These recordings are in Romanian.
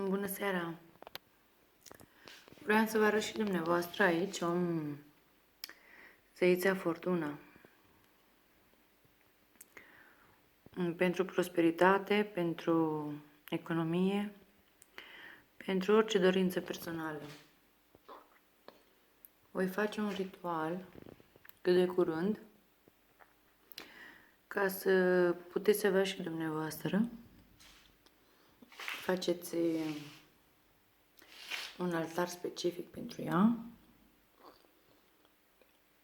Bună seara! Vreau să vă arăt și dumneavoastră aici o zeița Fortuna. Pentru prosperitate, pentru economie, pentru orice dorință personală. Voi face un ritual cât de curând ca să puteți avea și dumneavoastră. Faceți un altar specific pentru ea.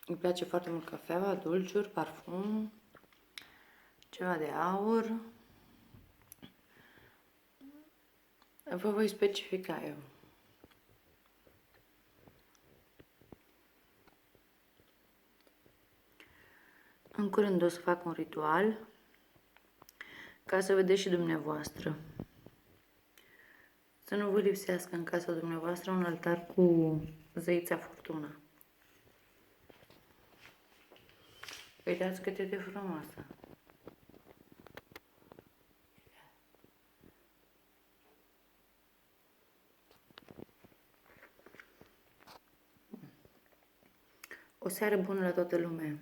Îmi place foarte mult cafeaua, dulciuri, parfum, ceva de aur. Vă voi specifica eu. În curând o să fac un ritual ca să vedeți și dumneavoastră. Să nu vă lipsească în casa dumneavoastră un altar cu zeița Fortuna. Uitați cât e de frumoasă! O seară bună la toată lumea!